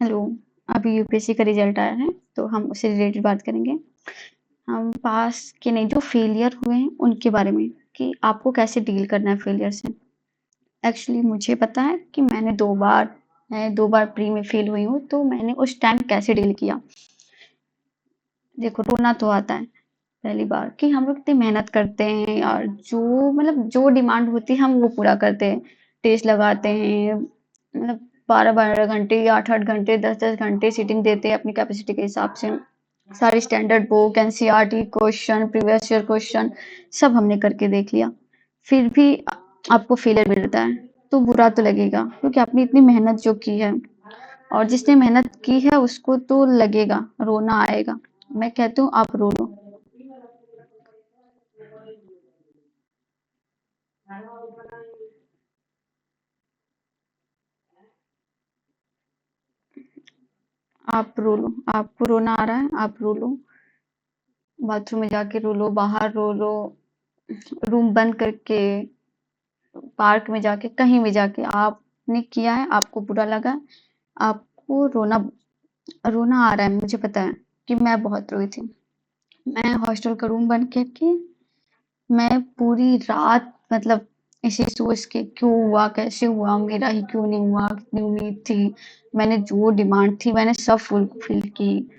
Hello, अभी UPSC का result आया है, तो हम उससे रिलेटेड बात करेंगे। हम पास के नहीं, जो फेलियर हुए हैं, उनके बारे में कि आपको कैसे डील करना है फेलियर से। एक्चुअली मुझे पता है कि मैं 2 बार प्री में फेल हुई हूँ, तो मैंने उस टाइम कैसे डील किया। देखो, रोना तो आता है पहली बार कि हम लोग इतनी मेहनत करते हैं और जो डिमांड होती है, हम वो पूरा करते हैं। टेस्ट लगाते हैं, मतलब 12-12 घंटे या 8-8 घंटे, 10-10 घंटे सीटिंग देते हैं अपनी कैपेसिटी के हिसाब से। सारी standard book, NCERT question, previous year question सब हमने करके देख लिया। फिर भी आपको फेलियर मिलता है, तो बुरा तो लगेगा क्योंकि आपने इतनी मेहनत जो की है, और जिसने मेहनत की है उसको तो लगेगा, रोना आएगा। मैं कहती हूँ आप रो लो। आप रो लो, आपको रोना आ रहा है, आप रो लो। बाथरूम में जाके रो लो, बाहर रो लो, रूम बंद करके, पार्क में जाके, कहीं भी जाके आपने किया है, आपको बुरा लगा, आपको रोना रोना आ रहा है। मुझे पता है कि मैं बहुत रोई थी। मैं हॉस्टल का रूम बंद करके, मैं पूरी रात, मतलब इसे सोच के क्यों हुआ, कैसे हुआ, मेरा ही क्यों नहीं हुआ, कितनी उम्मीद थी, मैंने जो डिमांड थी मैंने सब फुलफिल की,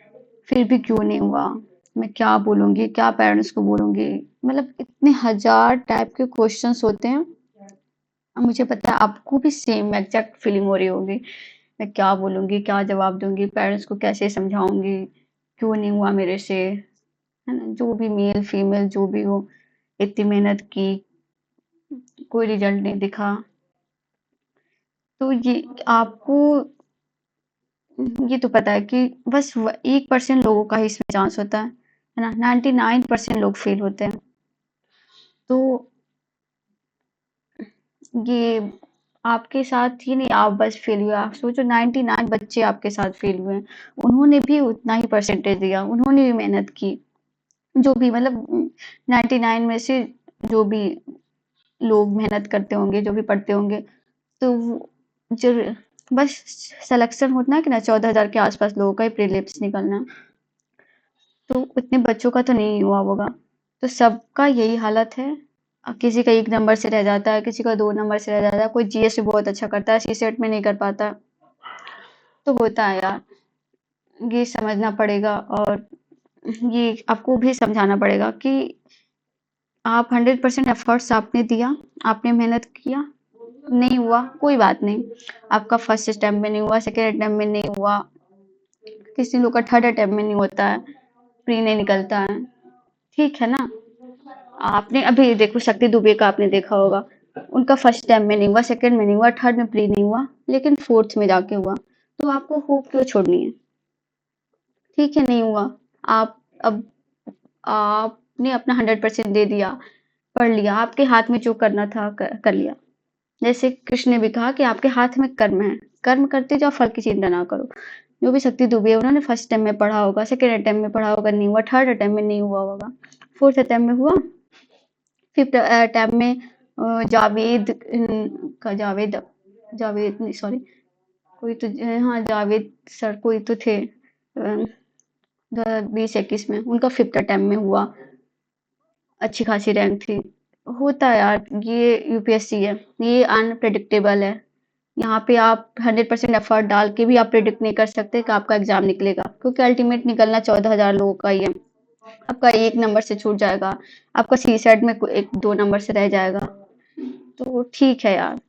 फिर भी क्यों नहीं हुआ, मैं क्या बोलूंगी, क्या पेरेंट्स को बोलूंगी। मतलब इतने हजार टाइप के क्वेश्चंस होते हैं। और मुझे पता है आपको भी सेम एग्जैक्ट फीलिंग हो रही होगी, मैं क्या बोलूंगी, क्या जवाब दूंगी, पेरेंट्स को कैसे समझाऊंगी, क्यों नहीं हुआ मेरे से, है ना। जो भी मेल फीमेल जो भी हो, इतनी मेहनत की, कोई रिजल्ट नहीं दिखा। तो ये आपको ये तो पता है कि बस 1% लोगों का ही इसमें चांस होता है ना। 99% लोग फेल होते हैं। तो ये आपके साथ ही नहीं, आप बस फेल हुए, आप सोचो 99 बच्चे आपके साथ फेल हुए हैं, उन्होंने भी उतना ही परसेंटेज दिया, उन्होंने भी मेहनत की। जो भी, मतलब 99 में से जो भी लोग मेहनत करते होंगे, जो भी पढ़ते होंगे, तो जो बस सिलेक्शन होना है कि ना, 14,000 के आसपास लोगों का ही प्रीलिम्स निकलना है। तो उतने बच्चों का तो नहीं हुआ होगा, तो सबका यही हालत है। किसी का 1 नंबर से रह जाता है, किसी का 2 नंबर से रह जाता है, कोई जीएस में बहुत अच्छा करता है, सीसेट में नहीं कर पाता। तो होता है यार, ये समझना पड़ेगा, और ये आपको भी समझाना पड़ेगा कि आप 100% एफर्ट्स आपने दिया, आपने मेहनत किया, नहीं हुआ कोई बात नहीं। आपका फर्स्ट अटेम्प्ट में नहीं हुआ, सेकेंड अटेम्प्ट में नहीं हुआ, किसी लोग का थर्ड अटेम्प्ट में नहीं होता है, प्री नहीं निकलता है, ठीक है ना। आपने अभी देखो, शक्ति दुबे का आपने देखा होगा, उनका फर्स्ट टाइम में नहीं हुआ, सेकंड में नहीं हुआ, थर्ड में प्री नहीं हुआ, लेकिन फोर्थ में जाके हुआ। तो आपको होप क्यों छोड़नी है। ठीक है, नहीं हुआ, आप अब आपने अपना 100% दे दिया, पढ़ लिया, आपके हाथ में जो करना था कर लिया। जैसे कृष्ण ने भी कहा कि आपके हाथ में कर्म है, कर्म करते जाओ, फल की चिंता ना करो। जो भी शक्ति दुबे है, उन्होंने फर्स्ट टाइम में पढ़ा होगा, सेकेंड अटेम्प्ट में पढ़ा होगा, नहीं हुआ, थर्ड अटेम्प्ट में नहीं हुआ होगा, फोर्थ अटेम्प्ट में हुआ, फिफ्थ टैब में जावेद का जावेद जावेद नहीं, सॉरी, कोई तो हाँ, जावेद सर कोई तो थे, 2021 में उनका फिफ्थ अटेम्प्ट में हुआ, अच्छी खासी रैंक थी। होता है यार, ये यूपीएससी है, ये अनप्रेडिक्टेबल है। यहाँ पे आप 100% एफर्ट डाल के भी आप प्रेडिक्ट नहीं कर सकते कि आपका एग्जाम निकलेगा, क्योंकि अल्टीमेट निकलना 14,000 लोगों का ही है। आपका 1 नंबर से छूट जाएगा, आपका सी सेट में 1-2 नंबर से रह जाएगा। तो ठीक है यार,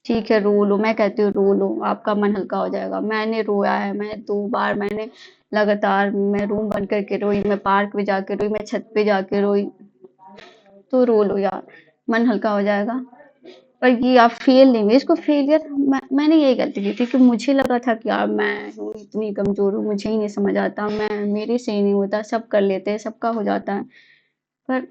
ठीक है, रो लो, मैं कहती हूँ रो लो, आपका मन हल्का हो जाएगा। मैंने रोया है, मैं 2 बार मैंने लगातार, मैं रूम बंद करके रोई, मैं पार्क में जाके रोई, मैं छत पे जाके रोई। तो रो लो यार, मन हल्का हो जाएगा। पर ये आप फेल नहीं हुए, इसको फेलियर, मैंने यही गलती की थी कि मुझे लगा था कि यार मैं हूँ इतनी कमजोर हूँ, मुझे ही नहीं समझ आता, मैं मेरे से ही नहीं होता, सब कर लेते हैं, सबका हो जाता है। पर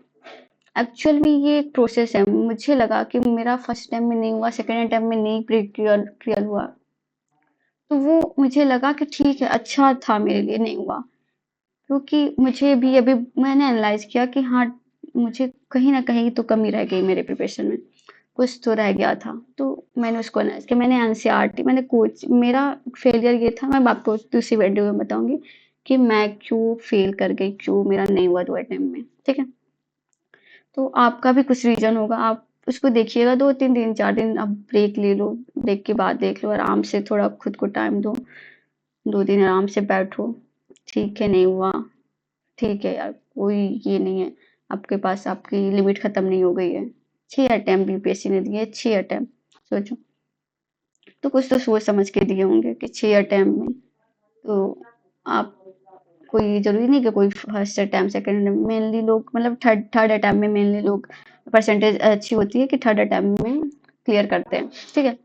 एक्चुअल में ये एक प्रोसेस है। मुझे लगा कि मेरा फर्स्ट टाइम में नहीं हुआ, सेकंड टाइम में नहीं प्री क्लियर क्लियर हुआ, तो वो मुझे लगा कि ठीक है, अच्छा था मेरे लिए नहीं हुआ। क्योंकि मुझे भी अभी मैंने एनालाइज किया कि हाँ, मुझे कहीं ना कहीं तो कमी रह गई मेरे प्रिपरेशन में, कुछ तो रह गया था। तो मैंने उसको एनालाइज़ किया, मैंने एनसीईआरटी मैंने कोच मेरा फेलियर ये था, मैं आपको दूसरी वीडियो में बताऊँगी कि मैं क्यों फेल कर गई, क्यों मेरा नहीं हुआ 2 अटेम्प्ट में, ठीक है? तो आपका भी कुछ रीज़न होगा, आप उसको देखिएगा 2-3 दिन, 4 दिन आप ब्रेक ले लो, ब्रेक के बाद देख लो, आराम से थोड़ा खुद को टाइम दो, 2 दिन आराम से बैठो, ठीक है नहीं हुआ, ठीक है यार, कोई ये नहीं है, आपके पास आपकी लिमिट खत्म नहीं हो गई है। 6 अटेम्प्ट यूपीएससी ने दिए, 6 अटेम्प्ट, सोचो। तो कुछ तो सोच समझ के दिए होंगे कि 6 अटेम्प्ट में तो आप कोई ज़रूरी नहीं कि कोई first attempt, second attempt, mainly लोग मतलब थर्ड थर्ड अटेम्प्ट में मेनली लोग परसेंटेज अच्छी होती है कि थर्ड अटेम्प्ट में क्लियर करते हैं, ठीक है?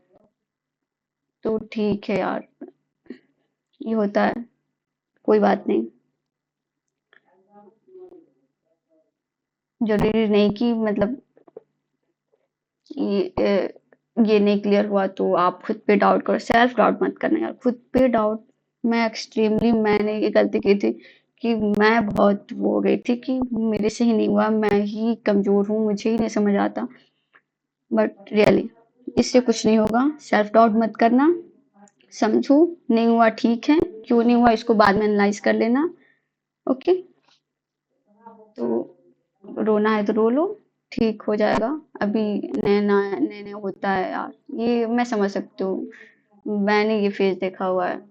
तो ठीक है यार, ये होता है, कोई बात नहीं। ज़रूरी नहीं कि मतलब ये नहीं क्लियर हुआ तो आप खुद पे डाउट करो, सेल्फ डाउट मत करना यार, खुद पे डाउट। मैंने ये गलती की थी कि मैं बहुत वो हो गई थी कि मेरे से ही नहीं हुआ, मैं ही कमजोर हूँ, मुझे ही नहीं समझ आता। बट रियली इससे कुछ नहीं होगा, सेल्फ डाउट मत करना, समझो नहीं हुआ ठीक है, क्यों नहीं हुआ इसको बाद में एनालाइज कर लेना। ओके, तो रोना है तो रो लो, ठीक हो जाएगा। अभी नया नया होता है यार, ये मैं समझ सकती हूँ, मैंने ये फेज देखा हुआ है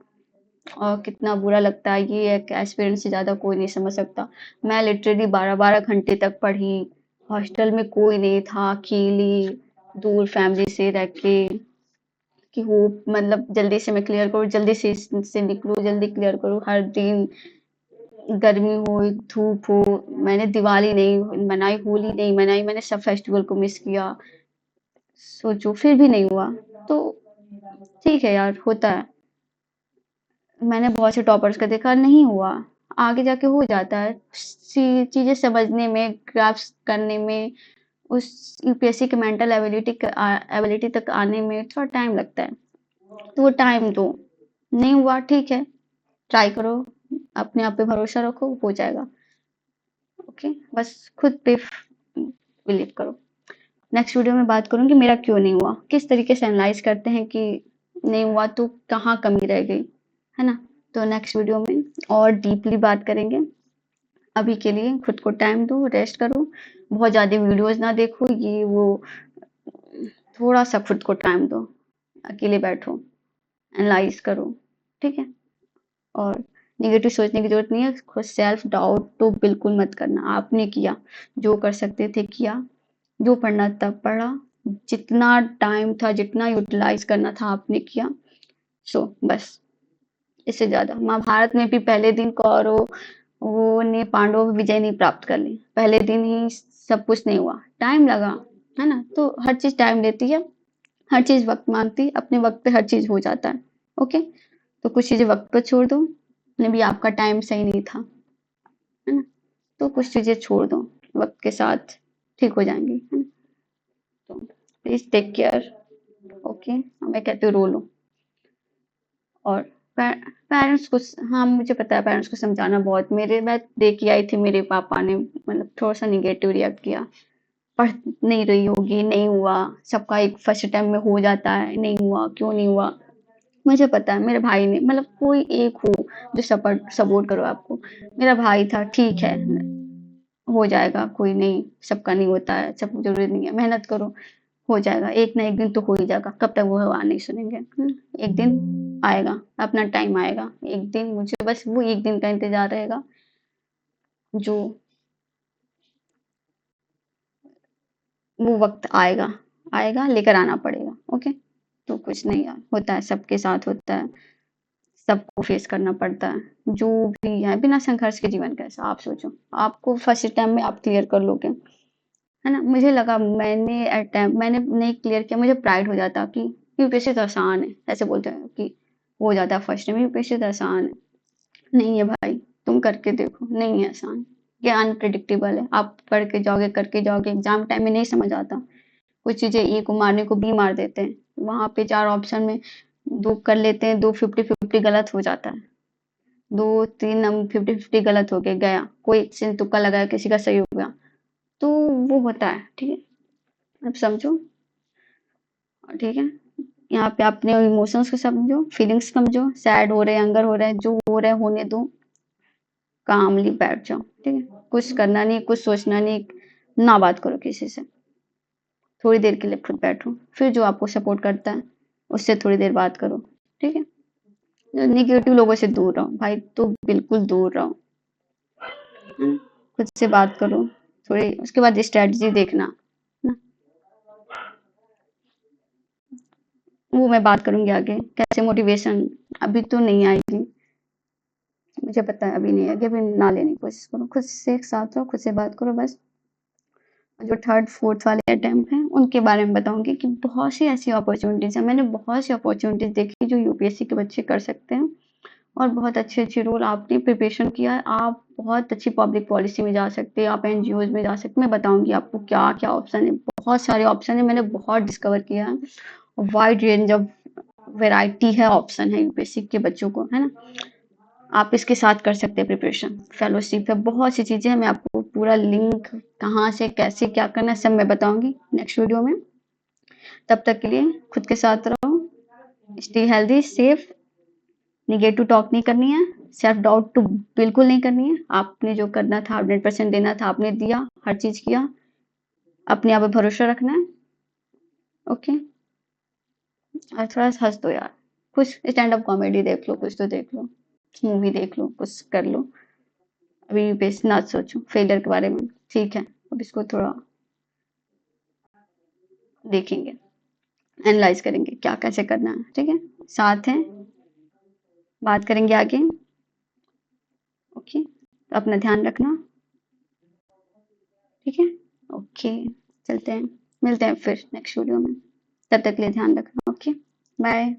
और कितना बुरा लगता है, ये एक एस्पिरेंट से ज्यादा कोई नहीं समझ सकता। मैं लिटरली 12-12 घंटे तक पढ़ी, हॉस्टल में कोई नहीं था, अकेली दूर फैमिली से रह के कि हो मतलब जल्दी से मैं क्लियर करूँ, जल्दी से निकलूँ, जल्दी क्लियर करूँ। हर दिन गर्मी हो, धूप हो, मैंने दिवाली नहीं मनाई, होली नहीं मनाई, मैंने सब फेस्टिवल को मिस किया। सोचो फिर भी नहीं हुआ, तो ठीक है यार, होता है। मैंने बहुत से टॉपर्स का देखा, नहीं हुआ, आगे जाके हो जाता है। चीजें समझने में, ग्राफ्स करने में, उस यूपीएससी के मेंटल एबिलिटी तक आने में थोड़ा टाइम लगता है, तो वो टाइम दो। नहीं हुआ ठीक है, ट्राई करो, अपने आप पे भरोसा रखो, हो जाएगा। ओके, बस खुद पे बिलीव करो। नेक्स्ट वीडियो में बात करूंगी मेरा क्यों नहीं हुआ, किस तरीके से एनालाइज करते हैं कि नहीं हुआ तो कहाँ कमी रह गई, है ना? तो नेक्स्ट वीडियो में और डीपली बात करेंगे। अभी के लिए खुद को टाइम दो, रेस्ट करो, बहुत ज्यादा वीडियोस ना देखो, ये वो, थोड़ा सा खुद को टाइम दो, अकेले बैठो, एनालाइज करो, ठीक है? और नेगेटिव सोचने की जरूरत नहीं है, खुद सेल्फ डाउट तो बिल्कुल मत करना। आपने किया, जो कर सकते थे किया, जो पढ़ना था पढ़ा, जितना टाइम था, जितना यूटिलाइज करना था आपने किया। सो बस, इससे ज्यादा महाभारत में भी पहले दिन कौरव वो ने पांडवों पर विजय नहीं प्राप्त कर ली, पहले दिन ही सब कुछ नहीं हुआ, टाइम लगा, है ना? तो हर चीज टाइम लेती है, हर चीज वक्त मांगती है, अपने वक्त पे हर चीज हो जाता है। ओके, तो कुछ चीजें वक्त पर छोड़ दो, मे भी आपका टाइम सही नहीं था, है ना? तो कुछ चीजें छोड़ दो, वक्त के साथ ठीक हो जाएंगी, है ना? तो प्लीज टेक केयर। ओके, मैं कहती हूँ रो लो। और पेरेंट्स को, हाँ मुझे पता है पेरेंट्स को समझाना बहुत, मेरे मैं देख के आई थी, मेरे पापा ने मतलब थोड़ा सा निगेटिव रिएक्ट किया, पढ़ नहीं रही होगी, नहीं हुआ, सबका एक फर्स्ट टाइम में हो जाता है, नहीं हुआ, क्यों नहीं हुआ? मुझे पता है मेरे भाई ने मतलब कोई एक हो जो सपोर्ट सपोर्ट करो आपको, मेरा भाई था, ठीक है हो जाएगा, कोई नहीं, सबका नहीं होता है, सब जरूरी नहीं है, मेहनत करो, हो जाएगा, एक ना एक दिन तो हो ही जाएगा, कब तक वो भगवान नहीं सुनेंगे? एक दिन आएगा, अपना टाइम आएगा, एक दिन, मुझे बस वो एक दिन का इंतजार रहेगा, जो वो वक्त आएगा, आएगा लेकर आना पड़ेगा। ओके, तो कुछ नहीं यार, होता है, सबके साथ होता है, सबको फेस करना पड़ता है, जो भी है, बिना संघर्ष के जीवन कैसा, आप सोचो, आपको फर्स्ट टाइम में आप क्लियर कर लोगे, है ना? मुझे लगा मैंने नहीं क्लियर किया, मुझे प्राइड हो जाता कि यूपीएससी तो आसान है, ऐसे बोलते हैं कि हो जाता है फर्स्ट टाइम, यूपीएससी तो आसान है। नहीं है भाई, तुम करके देखो, नहीं है आसान, ये अनप्रिडिक्टेबल है, आप पढ़ के जाओगे, करके जाओगे, एग्जाम टाइम में नहीं समझ आता, कुछ चीजें ए को मारने को बी मार देते हैं, वहां पे 4 ऑप्शन में 2 कर लेते हैं, 2 50-50 गलत हो जाता है, 2-3 हम 50-50 गलत हो गया, कोई से तुक्का लगाया, किसी का सही हो गया, तो वो होता है, ठीक है? अब समझो, ठीक है? यहाँ पे अपने इमोशंस को समझो, फीलिंग्स समझो, सैड हो रहे हैं, एंगर हो रहे हैं, जो हो रहा है होने दो, कामली बैठ जाओ, ठीक है? कुछ करना नहीं, कुछ सोचना नहीं, ना बात करो किसी से। थोड़ी देर के लिए खुद बैठो, फिर जो आपको सपोर्ट करता है, उससे थोड़ी देर बात करो, ठीक है? नेगेटिव लोगों से दूर रहो भाई, तो बिल्कुल दूर रहो, है ना? खुद से बात करो थोड़ी, उसके बाद स्ट्रेटजी देखना, ना? वो मैं बात करूंगी आगे, कैसे मोटिवेशन अभी तो नहीं आएगी, मुझे पता है अभी नहीं आएगी, अभी ना लेने की कोशिश करो, खुद से एक साथ रहो, खुद से बात करो बस। जो थर्ड फोर्थ वाले अटेम्प्ट हैं उनके बारे में बताऊंगी कि बहुत सी ऐसी अपॉर्चुनिटीज है, मैंने बहुत सी अपॉर्चुनिटीज देखी जो यूपीएससी के बच्चे कर सकते हैं, और बहुत अच्छे अच्छे रोल आपने प्रिपरेशन किया है, आप बहुत अच्छी पब्लिक पॉलिसी में जा सकते हैं, आप एनजीओज में जा सकते हैं, मैं बताऊंगी आपको क्या क्या ऑप्शन है, बहुत सारे ऑप्शन है, मैंने बहुत डिस्कवर किया है, वाइड रेंज ऑफ वेराइटी है, ऑप्शन है यूपीएससी के बच्चों को, है ना? आप इसके साथ कर सकते हैं प्रिपरेशन, फेलोशिप है, बहुत सी चीजें हैं, मैं आपको पूरा लिंक कहाँ से कैसे क्या करना है सब मैं बताऊंगी नेक्स्ट वीडियो में। तब तक के लिए खुद के साथ रहो, stay healthy safe, negative talk नहीं करनी है, सेल्फ डाउट तो बिल्कुल नहीं करनी है, आपने जो करना था 100% देना था आपने दिया, हर चीज किया, अपने आप पे भरोसा रखना है, ओके? और थोड़ा सा हंस दो यार, कुछ स्टैंड अप कॉमेडी देख लो, कुछ तो देख लो, मूवी देख लो, कुछ कर लो, अभी बेस ना सोचो फेलियर के बारे में, ठीक है? अब इसको थोड़ा देखेंगे, एनालाइज करेंगे क्या कैसे करना है, ठीक है? साथ हैं, बात करेंगे आगे, ओके? तो अपना ध्यान रखना, ठीक है? ओके, चलते हैं, मिलते हैं फिर नेक्स्ट वीडियो में, तब तक के लिए ध्यान रखना, ओके? बाय।